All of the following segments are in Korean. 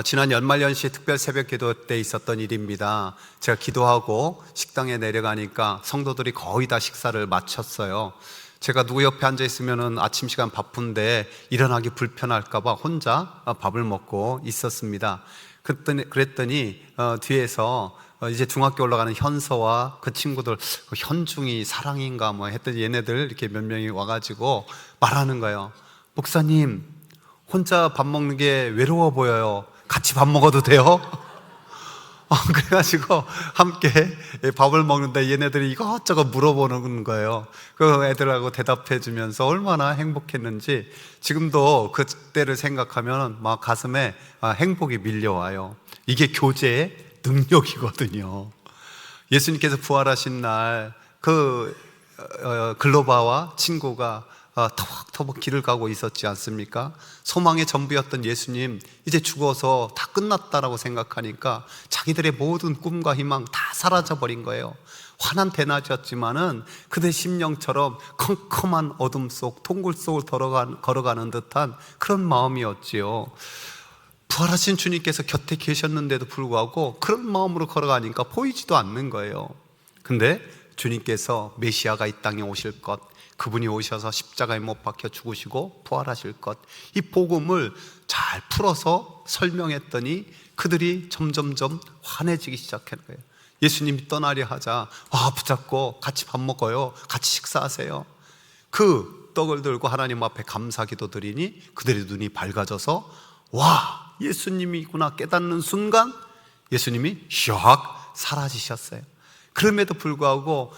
지난 연말연시 특별 새벽 기도 때 있었던 일입니다. 제가 기도하고 식당에 내려가니까 성도들이 거의 다 식사를 마쳤어요. 제가 누구 옆에 앉아 있으면 아침 시간 바쁜데 일어나기 불편할까봐 혼자 밥을 먹고 있었습니다. 그랬더니 뒤에서 이제 중학교 올라가는 현서와 그 친구들, 현중이 사랑인가 뭐 했더니 얘네들 이렇게 몇 명이 와가지고 말하는 거예요. 목사님, 혼자 밥 먹는 게 외로워 보여요. 같이 밥 먹어도 돼요? 그래가지고 함께 밥을 먹는데 얘네들이 이것저것 물어보는 거예요. 그 애들하고 대답해 주면서 얼마나 행복했는지 지금도 그때를 생각하면 막 가슴에 행복이 밀려와요. 이게 교제의 능력이거든요. 예수님께서 부활하신 날 그 글로바와 친구가 터벅터벅 길을 가고 있었지 않습니까? 소망의 전부였던 예수님, 이제 죽어서 다 끝났다라고 생각하니까 자기들의 모든 꿈과 희망 다 사라져버린 거예요. 환한 대낮이었지만은 그대 심령처럼 컴컴한 어둠 속 동굴 속을 걸어가는 듯한 그런 마음이었지요. 부활하신 주님께서 곁에 계셨는데도 불구하고 그런 마음으로 걸어가니까 보이지도 않는 거예요. 근데 주님께서 메시아가 이 땅에 오실 것, 그분이 오셔서 십자가에 못 박혀 죽으시고 부활하실 것, 이 복음을 잘 풀어서 설명했더니 그들이 점점점 환해지기 시작한 거예요. 예수님이 떠나려 하자 붙잡고 같이 밥 먹어요, 같이 식사하세요. 그 떡을 들고 하나님 앞에 감사기도 드리니 그들의 눈이 밝아져서 와, 예수님이구나 깨닫는 순간 예수님이 샥 사라지셨어요. 그럼에도 불구하고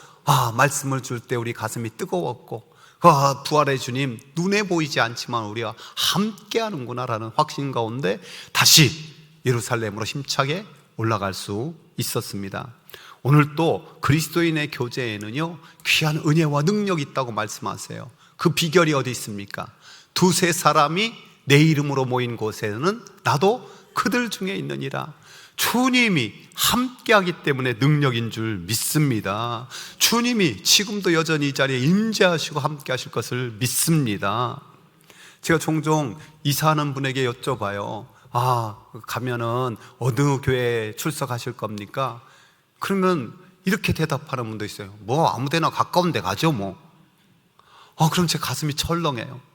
말씀을 줄 때 우리 가슴이 뜨거웠고 부활의 주님 눈에 보이지 않지만 우리와 함께 하는구나라는 확신 가운데 다시 예루살렘으로 힘차게 올라갈 수 있었습니다. 오늘 또 그리스도인의 교제에는요 귀한 은혜와 능력이 있다고 말씀하세요. 그 비결이 어디 있습니까? 두세 사람이 내 이름으로 모인 곳에는 나도 그들 중에 있느니라. 주님이 함께하기 때문에 능력인 줄 믿습니다. 주님이 지금도 여전히 이 자리에 임재하시고 함께하실 것을 믿습니다. 제가 종종 이사하는 분에게 여쭤봐요. 가면은 어느 교회에 출석하실 겁니까? 그러면 이렇게 대답하는 분도 있어요. 뭐 아무데나 가까운 데 가죠 뭐. 그럼 제 가슴이 철렁해요.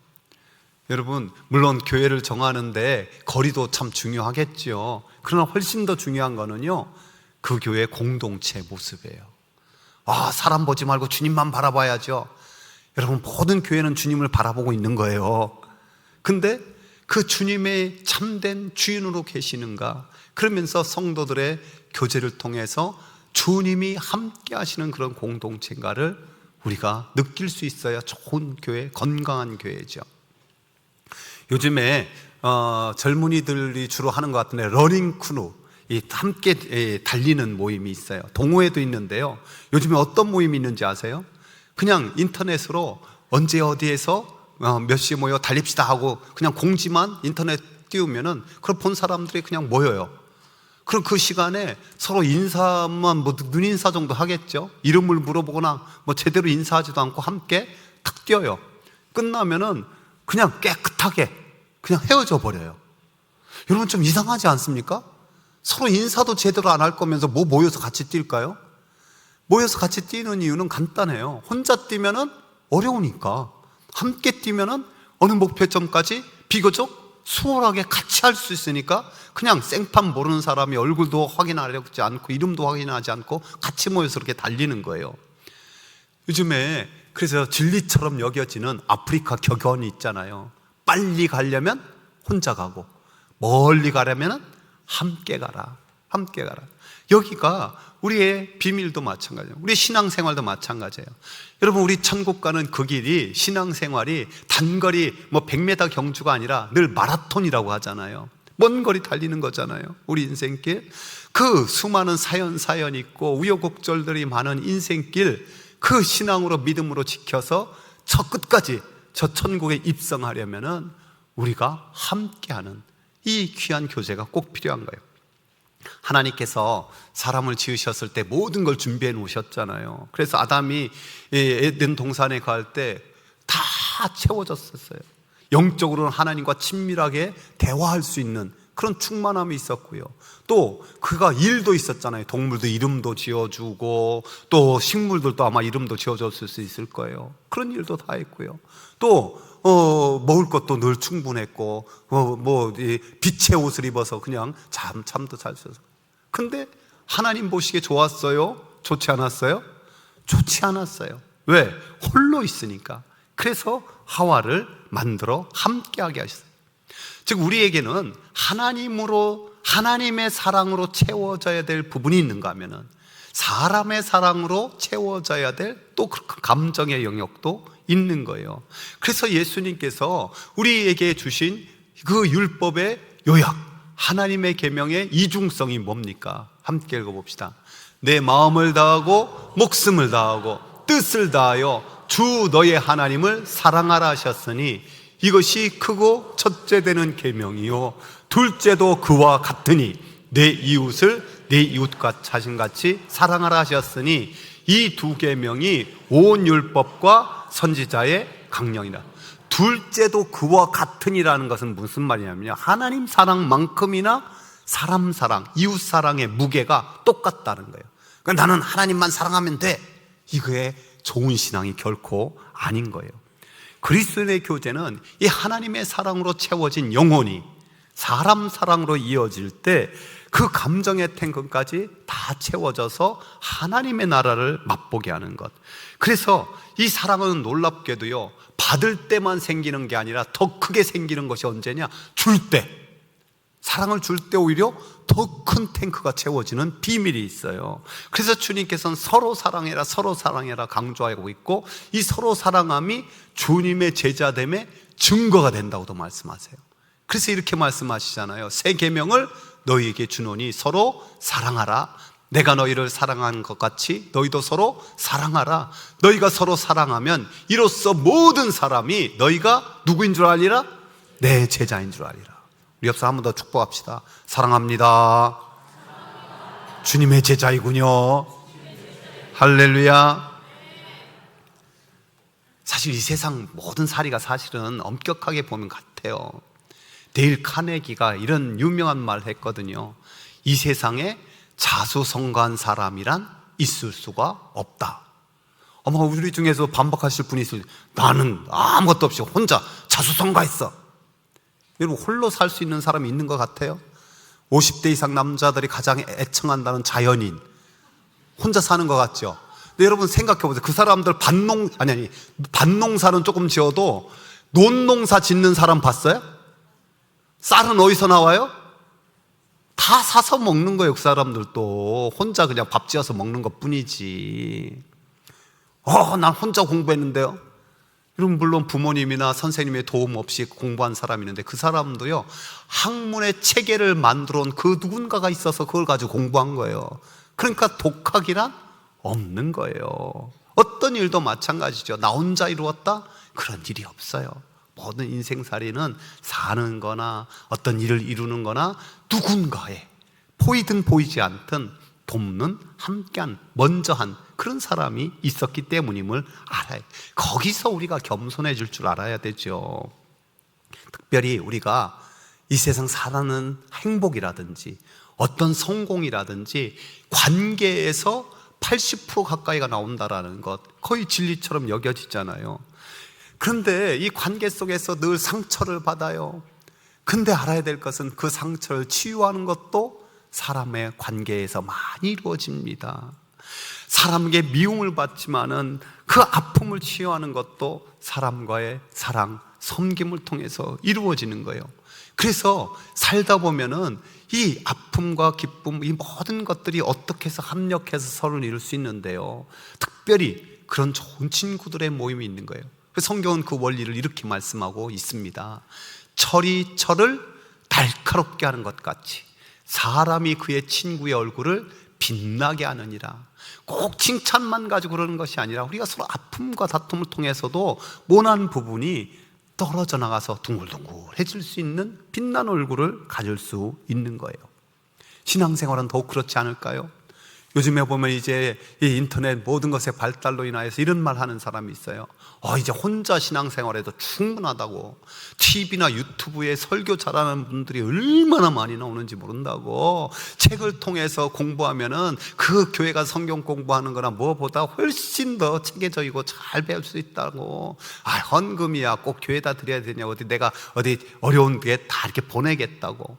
여러분, 물론 교회를 정하는데 거리도 참 중요하겠죠. 그러나 훨씬 더 중요한 거는요 그 교회 공동체 모습이에요. 사람 보지 말고 주님만 바라봐야죠. 여러분, 모든 교회는 주님을 바라보고 있는 거예요. 근데 그 주님의 참된 주인으로 계시는가? 그러면서 성도들의 교제를 통해서 주님이 함께 하시는 그런 공동체인가를 우리가 느낄 수 있어야 좋은 교회, 건강한 교회죠. 요즘에 젊은이들이 주로 하는 것 같은데 러닝 크루, 함께 달리는 모임이 있어요. 동호회도 있는데요. 요즘에 어떤 모임이 있는지 아세요? 그냥 인터넷으로 언제 어디에서 몇 시에 모여 달립시다 하고 그냥 공지만 인터넷 띄우면은 그걸 본 사람들이 그냥 모여요. 그럼 그 시간에 서로 인사만 눈인사 정도 하겠죠. 이름을 물어보거나 제대로 인사하지도 않고 함께 탁 뛰어요. 끝나면은 그냥 깨끗하게 그냥 헤어져 버려요. 여러분, 좀 이상하지 않습니까? 서로 인사도 제대로 안 할 거면서 모여서 같이 뛸까요? 모여서 같이 뛰는 이유는 간단해요. 혼자 뛰면은 어려우니까. 함께 뛰면은 어느 목표점까지 비교적 수월하게 같이 할 수 있으니까 그냥 생판 모르는 사람이 얼굴도 확인하지 않고 이름도 확인하지 않고 같이 모여서 이렇게 달리는 거예요. 요즘에 그래서 진리처럼 여겨지는 아프리카 격언이 있잖아요. 빨리 가려면 혼자 가고 멀리 가려면 함께 가라. 함께 가라. 여기가 우리의 비밀도 마찬가지예요. 우리 신앙생활도 마찬가지예요. 여러분, 우리 천국 가는 그 길이, 신앙생활이 단거리 100m 경주가 아니라 늘 마라톤이라고 하잖아요. 먼 거리 달리는 거잖아요. 우리 인생길, 그 수많은 사연 있고 우여곡절들이 많은 인생길, 그 신앙으로 믿음으로 지켜서 저 끝까지 저 천국에 입성하려면은 우리가 함께하는 이 귀한 교제가 꼭 필요한 거예요. 하나님께서 사람을 지으셨을 때 모든 걸 준비해 놓으셨잖아요. 그래서 아담이 에덴 동산에 갈 때 다 채워졌었어요. 영적으로는 하나님과 친밀하게 대화할 수 있는 그런 충만함이 있었고요. 또 그가 일도 있었잖아요. 동물도 이름도 지어주고 또 식물들도 아마 이름도 지어줬을 수 있을 거예요. 그런 일도 다 했고요. 또 먹을 것도 늘 충분했고 빛의 옷을 입어서 그냥 잠도 잘 자서. 근데 하나님 보시기에 좋았어요? 좋지 않았어요? 좋지 않았어요. 왜? 홀로 있으니까. 그래서 하와를 만들어 함께하게 하셨어요. 즉 우리에게는 하나님의 사랑으로 채워져야 될 부분이 있는가 하면은 사람의 사랑으로 채워져야 될 또 감정의 영역도 있는 거예요. 그래서 예수님께서 우리에게 주신 그 율법의 요약, 하나님의 계명의 이중성이 뭡니까? 함께 읽어봅시다. 내 마음을 다하고 목숨을 다하고 뜻을 다하여 주 너의 하나님을 사랑하라 하셨으니 이것이 크고 첫째 되는 계명이요 둘째도 그와 같으니 내 이웃을 내 이웃과 자신같이 사랑하라 하셨으니 이 두 계명이 온 율법과 선지자의 강령이라. 둘째도 그와 같으니라는 것은 무슨 말이냐면요, 하나님 사랑만큼이나 사람 사랑, 이웃 사랑의 무게가 똑같다는 거예요. 그러니까 나는 하나님만 사랑하면 돼, 이거에 좋은 신앙이 결코 아닌 거예요. 그리스도인의 교제는 이 하나님의 사랑으로 채워진 영혼이 사람 사랑으로 이어질 때 그 감정의 탱크까지 다 채워져서 하나님의 나라를 맛보게 하는 것. 그래서 이 사랑은 놀랍게도요, 받을 때만 생기는 게 아니라 더 크게 생기는 것이 언제냐? 줄 때. 사랑을 줄 때 오히려 더 큰 탱크가 채워지는 비밀이 있어요. 그래서 주님께서는 서로 사랑해라 강조하고 있고, 이 서로 사랑함이 주님의 제자됨의 증거가 된다고도 말씀하세요. 그래서 이렇게 말씀하시잖아요. 새 계명을 너희에게 주노니 서로 사랑하라. 내가 너희를 사랑한 것 같이 너희도 서로 사랑하라. 너희가 서로 사랑하면 이로써 모든 사람이 너희가 누구인 줄 알리라? 내 제자인 줄 알리라. 우리 옆서 한 번 더 축복합시다. 사랑합니다. 주님의 제자이군요. 할렐루야. 사실 이 세상 모든 사리가 사실은 엄격하게 보면 같아요. 데일 카네기가 이런 유명한 말을 했거든요. 이 세상에 자수성가한 사람이란 있을 수가 없다. 아마 우리 중에서 반박하실 분이 있을, 나는 아무것도 없이 혼자 자수성가했어. 여러분, 홀로 살 수 있는 사람이 있는 것 같아요? 50대 이상 남자들이 가장 애청한다는 자연인, 혼자 사는 것 같죠? 근데 여러분 생각해 보세요. 그 사람들 밭농사는 조금 지어도 논농사 짓는 사람 봤어요? 쌀은 어디서 나와요? 다 사서 먹는 거예요. 그 사람들도 혼자 그냥 밥 지어서 먹는 것 뿐이지. 난 혼자 공부했는데요. 여러분, 물론 부모님이나 선생님의 도움 없이 공부한 사람이 있는데 그 사람도요, 학문의 체계를 만들어 온 그 누군가가 있어서 그걸 가지고 공부한 거예요. 그러니까 독학이란 없는 거예요. 어떤 일도 마찬가지죠. 나 혼자 이루었다? 그런 일이 없어요. 모든 인생살이는 사는 거나 어떤 일을 이루는 거나 누군가의, 보이든 보이지 않든 돕는, 함께한, 먼저 한 그런 사람이 있었기 때문임을 알아요. 거기서 우리가 겸손해질 줄 알아야 되죠. 특별히 우리가 이 세상 살아가는 행복이라든지 어떤 성공이라든지 관계에서 80% 가까이가 나온다라는 것, 거의 진리처럼 여겨지잖아요. 그런데 이 관계 속에서 늘 상처를 받아요. 근데 알아야 될 것은 그 상처를 치유하는 것도 사람의 관계에서 많이 이루어집니다. 사람에게 미움을 받지만은 그 아픔을 치유하는 것도 사람과의 사랑, 섬김을 통해서 이루어지는 거예요. 그래서 살다 보면은 이 아픔과 기쁨, 이 모든 것들이 어떻게 해서 합력해서 서로를 이룰 수 있는데요, 특별히 그런 좋은 친구들의 모임이 있는 거예요. 성경은 그 원리를 이렇게 말씀하고 있습니다. 철이 철을 날카롭게 하는 것 같이 사람이 그의 친구의 얼굴을 빛나게 하느니라. 꼭 칭찬만 가지고 그러는 것이 아니라 우리가 서로 아픔과 다툼을 통해서도 모난 부분이 떨어져 나가서 둥글둥글해질 수 있는 빛난 얼굴을 가질 수 있는 거예요. 신앙생활은 더욱 그렇지 않을까요? 요즘에 보면 이제 이 인터넷 모든 것의 발달로 인하여서 이런 말 하는 사람이 있어요. 이제 혼자 신앙생활해도 충분하다고. TV나 유튜브에 설교 잘하는 분들이 얼마나 많이 나오는지 모른다고. 책을 통해서 공부하면은 그 교회가 성경 공부하는 거나 뭐보다 훨씬 더 체계적이고 잘 배울 수 있다고. 헌금이야 꼭 교회에다 드려야 되냐, 내가 어디 어려운 데 다 이렇게 보내겠다고.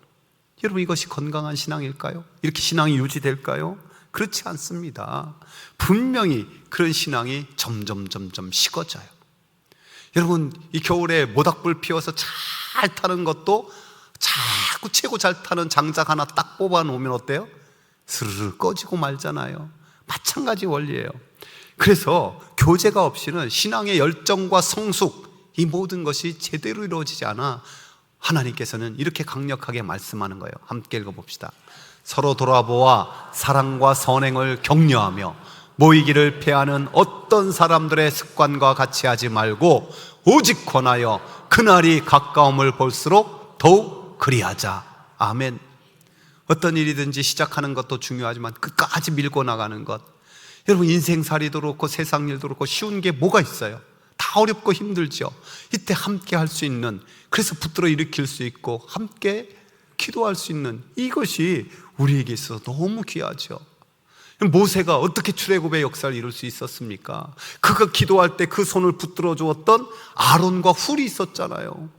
여러분, 이것이 건강한 신앙일까요? 이렇게 신앙이 유지될까요? 그렇지 않습니다. 분명히 그런 신앙이 점점 식어져요. 여러분, 이 겨울에 모닥불 피워서 잘 타는 것도 자꾸 최고 잘 타는 장작 하나 딱 뽑아 놓으면 어때요? 스르르 꺼지고 말잖아요. 마찬가지 원리예요. 그래서 교제가 없이는 신앙의 열정과 성숙, 이 모든 것이 제대로 이루어지지 않아 하나님께서는 이렇게 강력하게 말씀하는 거예요. 함께 읽어봅시다. 서로 돌아보아 사랑과 선행을 격려하며 모이기를 패하는 어떤 사람들의 습관과 같이 하지 말고 오직 권하여 그날이 가까움을 볼수록 더욱 그리하자. 아멘. 어떤 일이든지 시작하는 것도 중요하지만 끝까지 밀고 나가는 것. 여러분, 인생살이도 그렇고 세상 일도 그렇고 쉬운 게 뭐가 있어요? 다 어렵고 힘들죠. 이때 함께 할 수 있는, 그래서 붙들어 일으킬 수 있고 함께 기도할 수 있는 이것이 우리에게 있어서 너무 귀하죠. 모세가 어떻게 출애굽의 역사를 이룰 수 있었습니까? 그가 기도할 때 그 손을 붙들어 주었던 아론과 훌이 있었잖아요.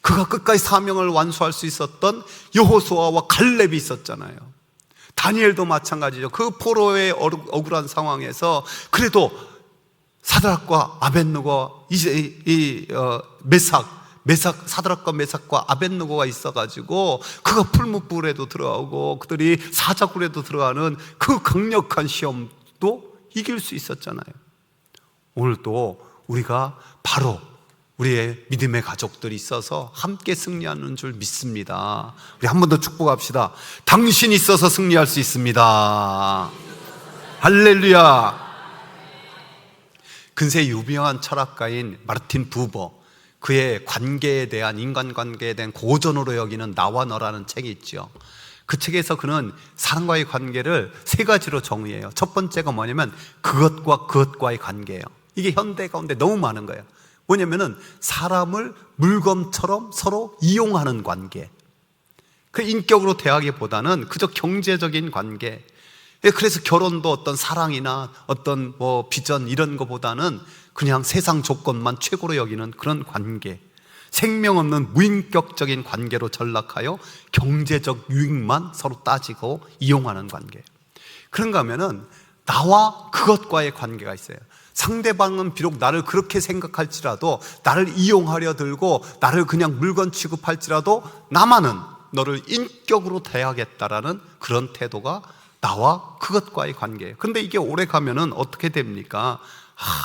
그가 끝까지 사명을 완수할 수 있었던 여호수아와 갈렙이 있었잖아요. 다니엘도 마찬가지죠. 그 포로의 억울한 상황에서 그래도 사드락과 아벳느고와 사드락과 메삭과 아벳느고가 있어가지고 그가 풀무불에도 들어가고 그들이 사자굴에도 들어가는 그 강력한 시험도 이길 수 있었잖아요. 오늘도 우리가 바로 우리의 믿음의 가족들이 있어서 함께 승리하는 줄 믿습니다. 우리 한 번 더 축복합시다. 당신이 있어서 승리할 수 있습니다. 할렐루야. 근세 유명한 철학가인 마르틴 부버, 그의 관계에 대한, 인간관계에 대한 고전으로 여기는 나와 너라는 책이 있죠. 그 책에서 그는 사람과의 관계를 세 가지로 정의해요. 첫 번째가 뭐냐면 그것과 그것과의 관계예요. 이게 현대 가운데 너무 많은 거예요. 뭐냐면은 사람을 물건처럼 서로 이용하는 관계. 그 인격으로 대하기보다는 그저 경제적인 관계. 그래서 결혼도 어떤 사랑이나 어떤 비전 이런 거보다는 그냥 세상 조건만 최고로 여기는 그런 관계, 생명 없는 무인격적인 관계로 전락하여 경제적 유익만 서로 따지고 이용하는 관계. 그런가 하면은 나와 그것과의 관계가 있어요. 상대방은 비록 나를 그렇게 생각할지라도, 나를 이용하려 들고 나를 그냥 물건 취급할지라도 나만은 너를 인격으로 대하겠다라는 그런 태도가 나와 그것과의 관계예요. 그런데 이게 오래 가면은 어떻게 됩니까?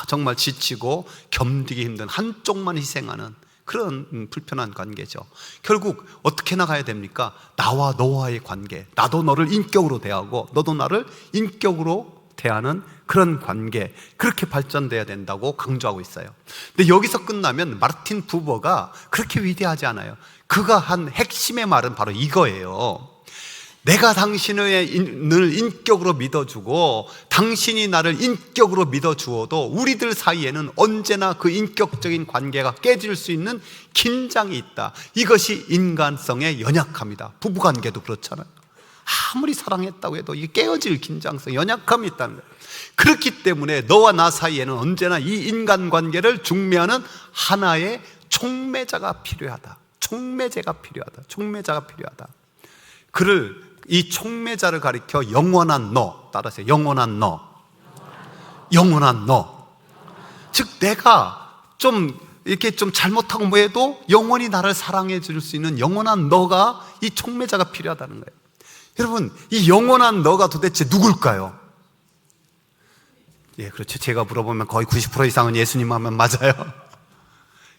정말 지치고 견디기 힘든, 한쪽만 희생하는 그런 불편한 관계죠. 결국 어떻게 나가야 됩니까? 나와 너와의 관계, 나도 너를 인격으로 대하고 너도 나를 인격으로 대하는 그런 관계, 그렇게 발전돼야 된다고 강조하고 있어요. 근데 여기서 끝나면 마르틴 부버가 그렇게 위대하지 않아요. 그가 한 핵심의 말은 바로 이거예요. 내가 당신을 인격으로 믿어주고 당신이 나를 인격으로 믿어주어도 우리들 사이에는 언제나 그 인격적인 관계가 깨질 수 있는 긴장이 있다. 이것이 인간성의 연약함이다. 부부관계도 그렇잖아요. 아무리 사랑했다고 해도 이게 깨어질 긴장성, 연약함이 있다는 거예요. 그렇기 때문에 너와 나 사이에는 언제나 이 인간관계를 중매하는 하나의 촉매자가 필요하다. 촉매제가 필요하다. 촉매자가 필요하다. 그를, 이 촉매자를 가리켜 영원한 너, 따라서 영원한 너, 영원한 너. 즉 내가 좀 이렇게 좀 잘못하고 뭐 해도 영원히 나를 사랑해 줄 수 있는 영원한 너가, 이 촉매자가 필요하다는 거예요. 여러분, 이 영원한 너가 도대체 누굴까요? 예, 그렇죠. 제가 물어보면 거의 90% 이상은 예수님 하면 맞아요.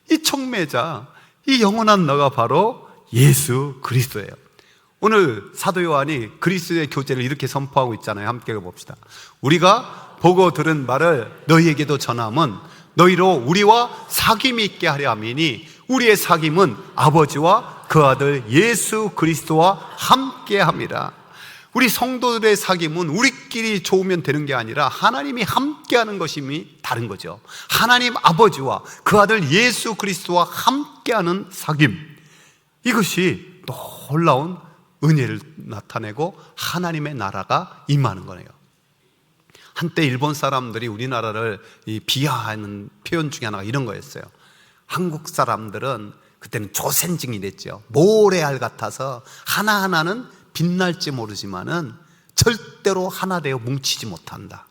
이 촉매자, 이 영원한 너가 바로 예수 그리스도예요. 오늘 사도 요한이 그리스도의 교제를 이렇게 선포하고 있잖아요. 함께 읽어봅시다. 우리가 보고 들은 말을 너희에게도 전함은 너희로 우리와 사귐이 있게 하려 함이니 우리의 사귐은 아버지와 그 아들 예수 그리스도와 함께 함이라. 우리 성도들의 사귐은 우리끼리 좋으면 되는 게 아니라 하나님이 함께하는 것임이 다른 거죠. 하나님 아버지와 그 아들 예수 그리스도와 함께하는 사귐, 이것이 놀라운 은혜를 나타내고 하나님의 나라가 임하는 거예요. 한때 일본 사람들이 우리나라를 비하하는 표현 중에 하나가 이런 거였어요. 한국 사람들은 그때는 조센징이 됐죠. 모래알 같아서 하나하나는 빛날지 모르지만은 절대로 하나 되어 뭉치지 못한다.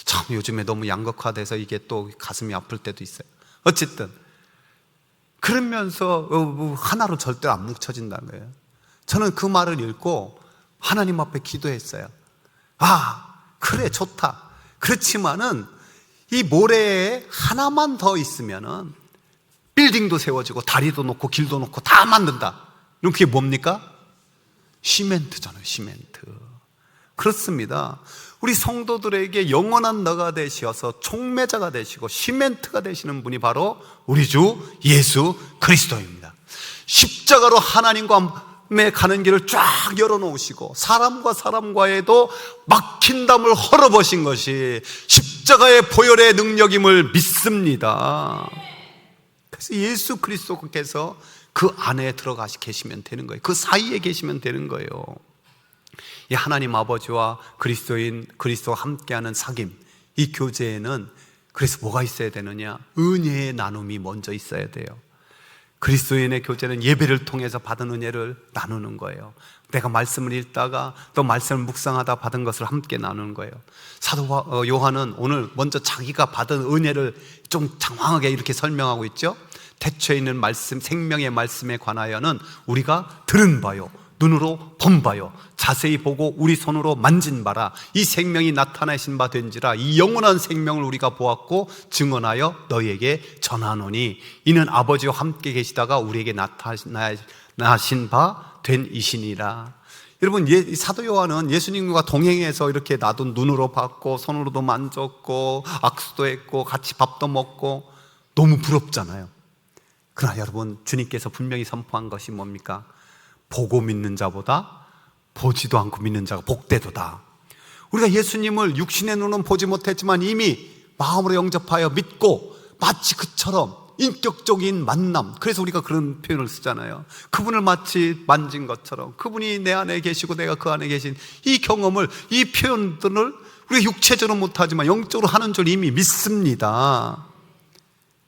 참 요즘에 너무 양극화돼서 이게 또 가슴이 아플 때도 있어요. 어쨌든 그러면서 하나로 절대로 안 뭉쳐진다는 거예요. 저는 그 말을 읽고 하나님 앞에 기도했어요. 그래, 좋다. 그렇지만은 이 모래에 하나만 더 있으면은 빌딩도 세워지고 다리도 놓고 길도 놓고 다 만든다. 그럼 그게 뭡니까? 시멘트잖아요, 시멘트. 그렇습니다. 우리 성도들에게 영원한 너가 되셔서 촉매자가 되시고 시멘트가 되시는 분이 바로 우리 주 예수 그리스도입니다. 십자가로 하나님과 가는 길을 쫙 열어놓으시고 사람과 사람과에도 막힌 담을 헐어버신 것이 십자가의 보혈의 능력임을 믿습니다. 그래서 예수 그리스도께서 그 안에 들어가 계시면 되는 거예요. 그 사이에 계시면 되는 거예요. 이 하나님 아버지와 그리스도와 함께하는 사귐, 이 교제에는 그래서 뭐가 있어야 되느냐? 은혜의 나눔이 먼저 있어야 돼요. 그리스도인의 교제는 예배를 통해서 받은 은혜를 나누는 거예요. 내가 말씀을 읽다가 또 말씀을 묵상하다 받은 것을 함께 나누는 거예요. 사도 요한은 오늘 먼저 자기가 받은 은혜를 좀 장황하게 이렇게 설명하고 있죠. 태초에 있는 말씀, 생명의 말씀에 관하여는 우리가 들은 바요, 눈으로 본 바요, 자세히 보고 우리 손으로 만진 바라. 이 생명이 나타나신 바 된지라. 이 영원한 생명을 우리가 보았고 증언하여 너희에게 전하노니 이는 아버지와 함께 계시다가 우리에게 나타나신 바 된 이시니라. 여러분, 사도 요한은 예수님과 동행해서 이렇게 나도 눈으로 봤고 손으로도 만졌고 악수도 했고 같이 밥도 먹고 너무 부럽잖아요. 그러나 여러분, 주님께서 분명히 선포한 것이 뭡니까? 보고 믿는 자보다 보지도 않고 믿는 자가 복되도다. 우리가 예수님을 육신의 눈은 보지 못했지만 이미 마음으로 영접하여 믿고 마치 그처럼 인격적인 만남, 그래서 우리가 그런 표현을 쓰잖아요. 그분을 마치 만진 것처럼, 그분이 내 안에 계시고 내가 그 안에 계신 이 경험을, 이 표현들을 우리가 육체적으로 못하지만 영적으로 하는 줄 이미 믿습니다.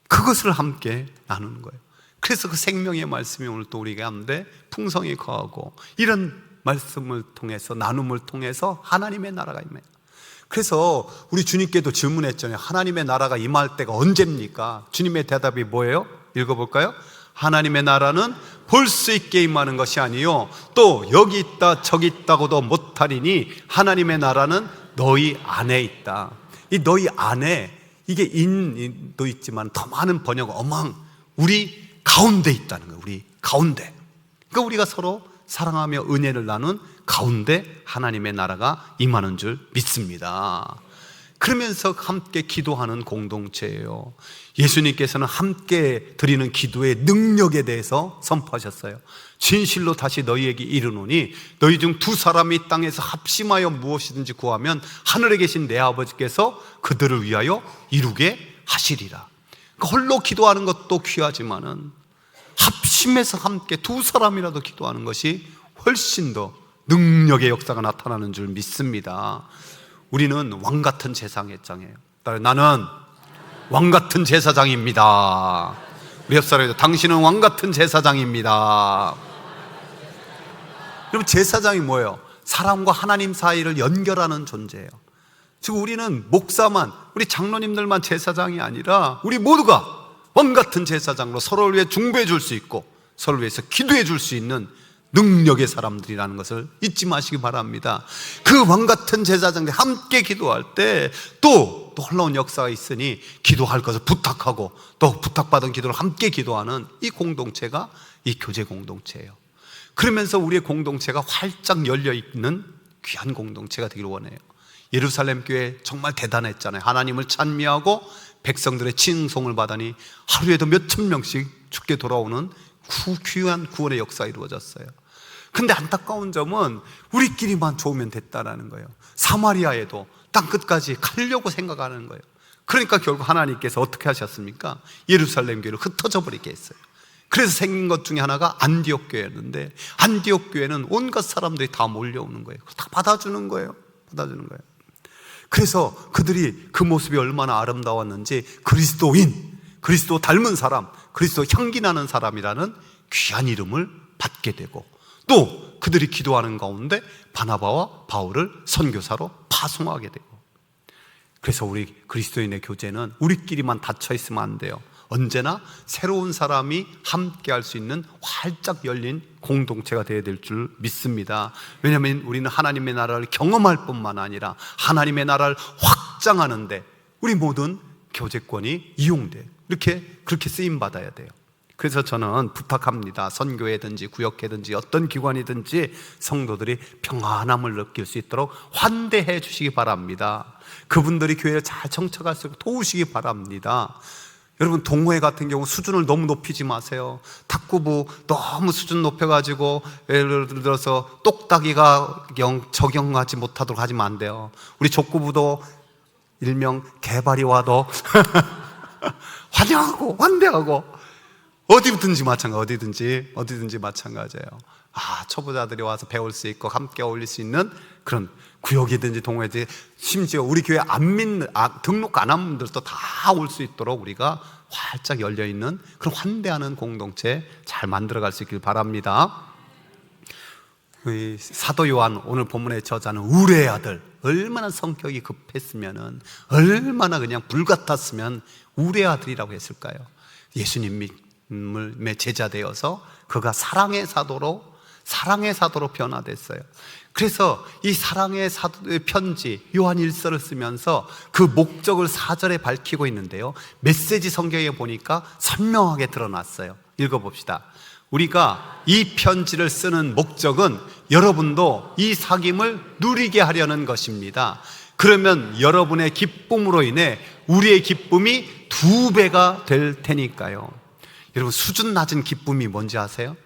그것을 함께 나누는 거예요. 그래서 그 생명의 말씀이 오늘 또 우리가 하는데 풍성히 거하고, 이런 말씀을 통해서, 나눔을 통해서 하나님의 나라가 임해요. 그래서 우리 주님께도 질문했잖아요. 하나님의 나라가 임할 때가 언제입니까? 주님의 대답이 뭐예요? 읽어볼까요? 하나님의 나라는 볼 수 있게 임하는 것이 아니요 또 여기 있다 저기 있다고도 못하리니 하나님의 나라는 너희 안에 있다. 이 너희 안에, 이게 인도 있지만 더 많은 번역은 우리 가운데 있다는 거예요. 우리 가운데. 그러니까 우리가 서로 사랑하며 은혜를 나눈 가운데 하나님의 나라가 임하는 줄 믿습니다. 그러면서 함께 기도하는 공동체예요. 예수님께서는 함께 드리는 기도의 능력에 대해서 선포하셨어요. 진실로 다시 너희에게 이르노니 너희 중 두 사람이 땅에서 합심하여 무엇이든지 구하면 하늘에 계신 내 아버지께서 그들을 위하여 이루게 하시리라. 그러니까 홀로 기도하는 것도 귀하지만은 합심해서 함께 두 사람이라도 기도하는 것이 훨씬 더 능력의 역사가 나타나는 줄 믿습니다. 우리는 왕같은 제사장이에요. 나는 왕같은 제사장입니다. 우리 옆 사람에도 당신은 왕같은 제사장입니다. 여러분, 제사장이 뭐예요? 사람과 하나님 사이를 연결하는 존재예요. 지금 우리는 목사만, 우리 장로님들만 제사장이 아니라 우리 모두가 왕같은 제사장으로 서로를 위해 중보해 줄 수 있고 서로를 위해서 기도해 줄 수 있는 능력의 사람들이라는 것을 잊지 마시기 바랍니다. 그 왕같은 제사장들이 함께 기도할 때 또 놀라운 역사가 있으니 기도할 것을 부탁하고 또 부탁받은 기도를 함께 기도하는 이 공동체가 이 교제 공동체예요. 그러면서 우리의 공동체가 활짝 열려있는 귀한 공동체가 되기를 원해요. 예루살렘 교회 정말 대단했잖아요. 하나님을 찬미하고 백성들의 칭송을 받으니 하루에도 몇천 명씩 죽게 돌아오는 귀한 구원의 역사가 이루어졌어요. 근데 안타까운 점은 우리끼리만 좋으면 됐다라는 거예요. 사마리아에도 땅 끝까지 가려고 생각하는 거예요. 그러니까 결국 하나님께서 어떻게 하셨습니까? 예루살렘 교회를 흩어져 버리게 했어요. 그래서 생긴 것 중에 하나가 안디옥 교회였는데, 안디옥 교회는 온갖 사람들이 다 몰려오는 거예요. 다 받아주는 거예요. 받아주는 거예요. 그래서 그들이 그 모습이 얼마나 아름다웠는지 그리스도인, 그리스도 닮은 사람, 그리스도 향기 나는 사람이라는 귀한 이름을 받게 되고, 또 그들이 기도하는 가운데 바나바와 바울을 선교사로 파송하게 되고. 그래서 우리 그리스도인의 교제는 우리끼리만 닫혀 있으면 안 돼요. 언제나 새로운 사람이 함께 할 수 있는 활짝 열린 공동체가 되어야 될 줄 믿습니다. 왜냐하면 우리는 하나님의 나라를 경험할 뿐만 아니라 하나님의 나라를 확장하는데 우리 모든 교제권이 이용돼요. 그렇게 쓰임받아야 돼요. 그래서 저는 부탁합니다. 선교회든지 구역회든지 어떤 기관이든지 성도들이 평안함을 느낄 수 있도록 환대해 주시기 바랍니다. 그분들이 교회를 잘 정착할 수 있도록 도우시기 바랍니다. 여러분, 동호회 같은 경우 수준을 너무 높이지 마세요. 탁구부 너무 수준 높여가지고 예를 들어서 똑딱이가 적용하지 못하도록 하시면 안 돼요. 우리 족구부도 일명 개발이 와도 환영하고 환대하고, 어디든지 마찬가지예요. 초보자들이 와서 배울 수 있고 함께 어울릴 수 있는 그런 구역이든지 동호회든지, 심지어 우리 교회 등록 안 한 분들도 다 올 수 있도록 우리가 활짝 열려있는 그런 환대하는 공동체 잘 만들어갈 수 있길 바랍니다. 사도 요한 오늘 본문의 저자는 우레의 아들, 얼마나 성격이 급했으면, 얼마나 그냥 불같았으면 우레의 아들이라고 했을까요? 예수님의 제자 되어서 그가 사랑의 사도로 변화됐어요. 그래서 이 사랑의 편지 요한 1서를 쓰면서 그 목적을 4절에 밝히고 있는데요, 메시지 성경에 보니까 선명하게 드러났어요. 읽어봅시다. 우리가 이 편지를 쓰는 목적은 여러분도 이 사귐을 누리게 하려는 것입니다. 그러면 여러분의 기쁨으로 인해 우리의 기쁨이 2배가 될 테니까요. 여러분, 수준 낮은 기쁨이 뭔지 아세요?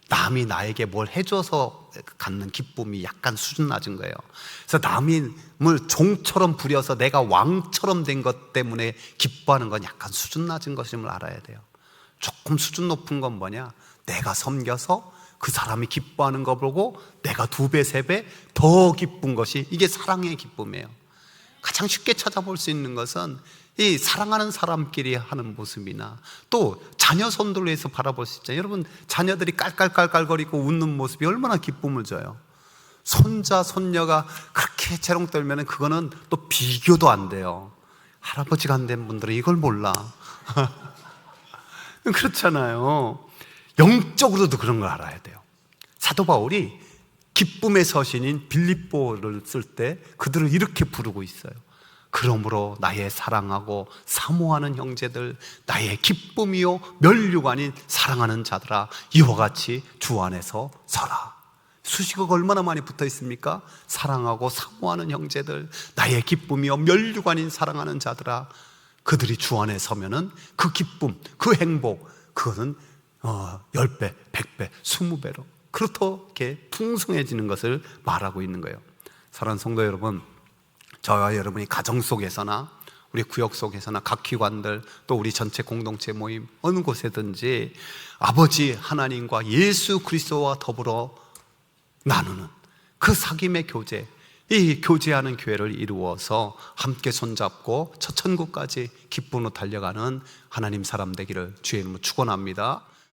남이 나에게 뭘 해줘서 갖는 기쁨이 약간 수준 낮은 거예요. 그래서 남을 종처럼 부려서 내가 왕처럼 된 것 때문에 기뻐하는 건 약간 수준 낮은 것임을 알아야 돼요. 조금 수준 높은 건 뭐냐? 내가 섬겨서 그 사람이 기뻐하는 거 보고 내가 2배, 3배 더 기쁜 것이, 이게 사랑의 기쁨이에요. 가장 쉽게 찾아볼 수 있는 것은 이 사랑하는 사람끼리 하는 모습이나, 또 자녀 손들로 해서 바라볼 수 있잖아요. 여러분, 자녀들이 깔깔깔깔거리고 웃는 모습이 얼마나 기쁨을 줘요. 손자, 손녀가 그렇게 재롱 떨면 그거는 또 비교도 안 돼요. 할아버지가 안 된 분들은 이걸 몰라. 그렇잖아요. 영적으로도 그런 걸 알아야 돼요. 사도 바울이 기쁨의 서신인 빌립보를 쓸 때 그들을 이렇게 부르고 있어요. 그러므로 나의 사랑하고 사모하는 형제들, 나의 기쁨이요 면류관인 사랑하는 자들아, 이와 같이 주 안에서 서라. 수식어가 얼마나 많이 붙어 있습니까? 사랑하고 사모하는 형제들, 나의 기쁨이요 면류관인 사랑하는 자들아. 그들이 주 안에 서면은 그 기쁨, 그 행복, 그거는 10배, 100배, 20배로 그렇게 풍성해지는 것을 말하고 있는 거예요. 사랑하는 성도 여러분, 저와 여러분이 가정 속에서나 우리 구역 속에서나 각 기관들, 또 우리 전체 공동체 모임 어느 곳에든지 아버지 하나님과 예수 그리스도와 더불어 나누는 그 사귐의 교제, 이 교제하는 교회를 이루어서 함께 손잡고 첫 천국까지 기쁨으로 달려가는 하나님 사람 되기를 주의 이름으로 축원합니다.